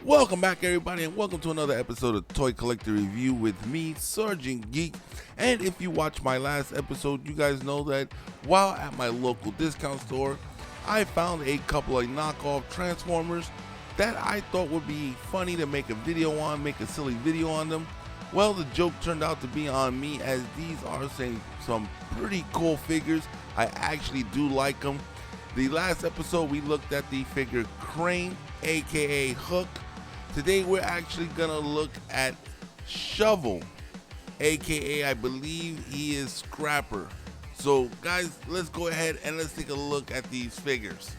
Welcome back, everybody, and welcome to another episode of Toy Collector Review with me, Sergeant Geek. And if you watched my last episode, you guys know that while at my local discount store, I found a couple of knockoff Transformers that I thought would be funny to make a video on, make a silly video on them. Well, the joke turned out to be on me, as these are some pretty cool figures. I actually do like them. The last episode we looked at the figure Crane, aka Hook. Today we're actually gonna look at Shovel, aka I believe he is Scrapper. So guys, let's go ahead and let's take a look at these figures.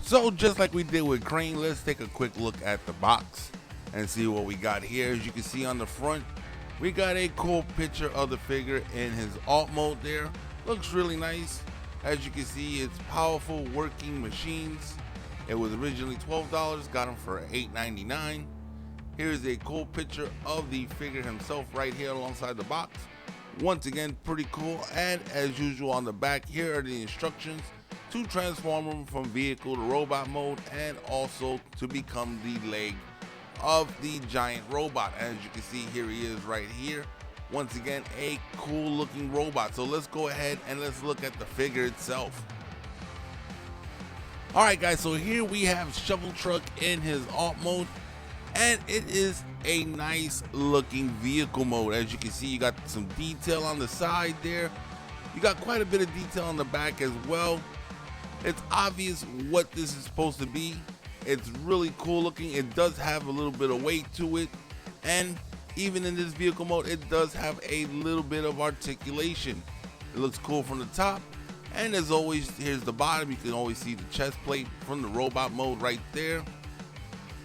So just like we did with Crane, let's take a quick look at the box and see what we got here. As you can see on the front, we got a cool picture of the figure in his alt mode there. Looks really nice. As you can see, it's powerful working machines. It was originally $12, got him for $8.99. Here's a cool picture of the figure himself right here alongside the box. Once again, pretty cool. And as usual on the back, here are the instructions to transform him from vehicle to robot mode, and also to become the leg of the giant robot. As you can see, here he is right here. Once again, a cool looking robot. So let's go ahead and let's look at the figure itself. Alright guys, so here we have Shovel Truck in his alt mode, and it is a nice looking vehicle mode. As you can see, you got some detail on the side there. You got quite a bit of detail on the back as well. It's obvious what this is supposed to be. It's really cool looking. It does have a little bit of weight to it, and even in this vehicle mode, it does have a little bit of articulation. It looks cool from the top. And as always, here's the bottom. You can always see the chest plate from the robot mode right there.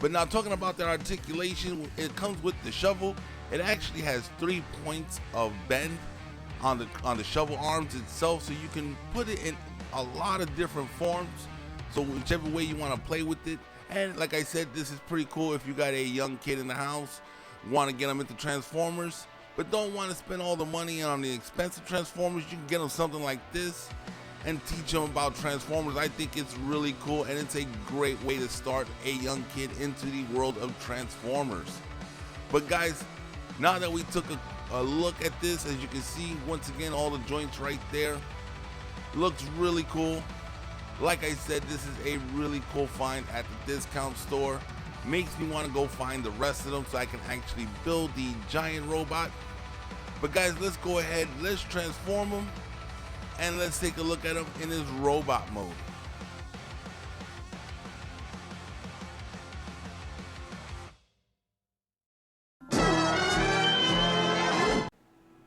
But now talking about the articulation, it comes with the shovel. It actually has 3 points of bend on the shovel arms itself, so you can put it in a lot of different forms. So whichever way you want to play with it. And like I said, this is pretty cool if you got a young kid in the house, want to get them into Transformers, but don't want to spend all the money on the expensive Transformers. You can get them something like this and teach them about Transformers. I think it's really cool, and it's a great way to start a young kid into the world of Transformers. But guys, now that we took a look at this, as you can see, once again, all the joints right there, looks really cool. Like I said, this is a really cool find at the discount store. Makes me want to go find the rest of them so I can actually build the giant robot. But guys, let's go ahead, let's transform him, and let's take a look at him in his robot mode.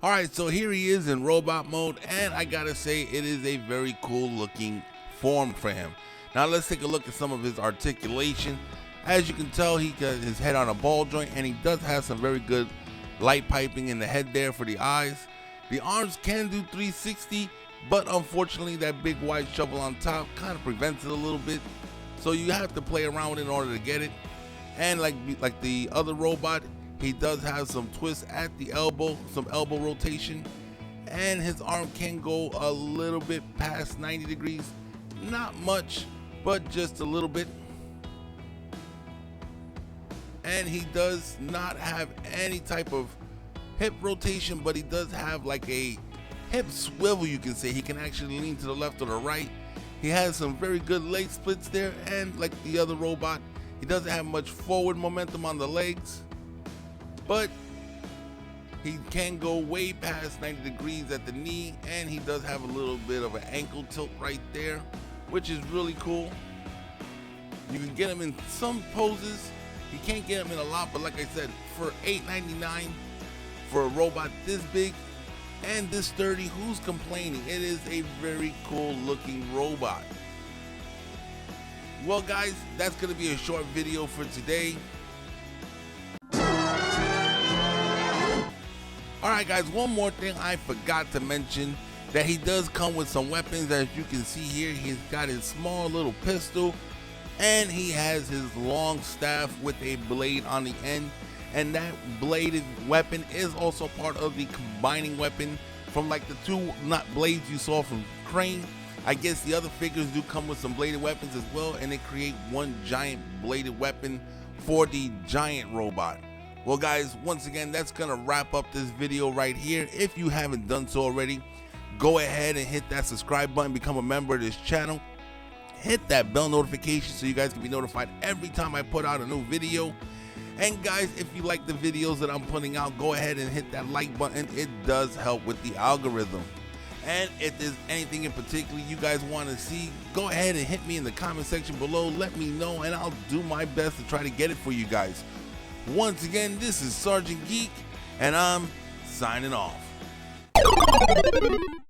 Alright, so here he is in robot mode, and I gotta say, it is a very cool looking form for him. Now let's take a look at some of his articulation. As you can tell, he got his head on a ball joint, and he does have some very good light piping in the head there for the eyes. The arms can do 360, but unfortunately that big white shovel on top kind of prevents it a little bit. So you have to play around with it in order to get it. And like the other robot, he does have some twists at the elbow, some elbow rotation, and his arm can go a little bit past 90 degrees. Not much, but just a little bit. And he does not have any type of hip rotation, but he does have like a hip swivel, you can say. He can actually lean to the left or the right. He has some very good leg splits there, and like the other robot, he doesn't have much forward momentum on the legs, but he can go way past 90 degrees at the knee, and he does have a little bit of an ankle tilt right there, which is really cool. You can get him in some poses. You can't get him in a lot, but like I said, for $8.99 for a robot this big and this sturdy, who's complaining? It is a very cool looking robot. Well guys, that's gonna be a short video for today. Alright guys, one more thing I forgot to mention, that he does come with some weapons. As you can see here, he's got his small little pistol, and he has his long staff with a blade on the end, and that bladed weapon is also part of the combining weapon from like the two blades you saw from Crane. I guess the other figures do come with some bladed weapons as well, and they create one giant bladed weapon for the giant robot. Well guys, once again, that's gonna wrap up this video right here. If you haven't done so already, go ahead and hit that subscribe button, become a member of this channel, hit that bell notification so you guys can be notified every time I put out a new video. And guys, if you like the videos that I'm putting out, go ahead and hit that like button. It does help with the algorithm. And if there's anything in particular you guys want to see, go ahead and hit me in the comment section below. Let me know and I'll do my best to try to get it for you guys. Once again, this is Sergeant Geek and I'm signing off.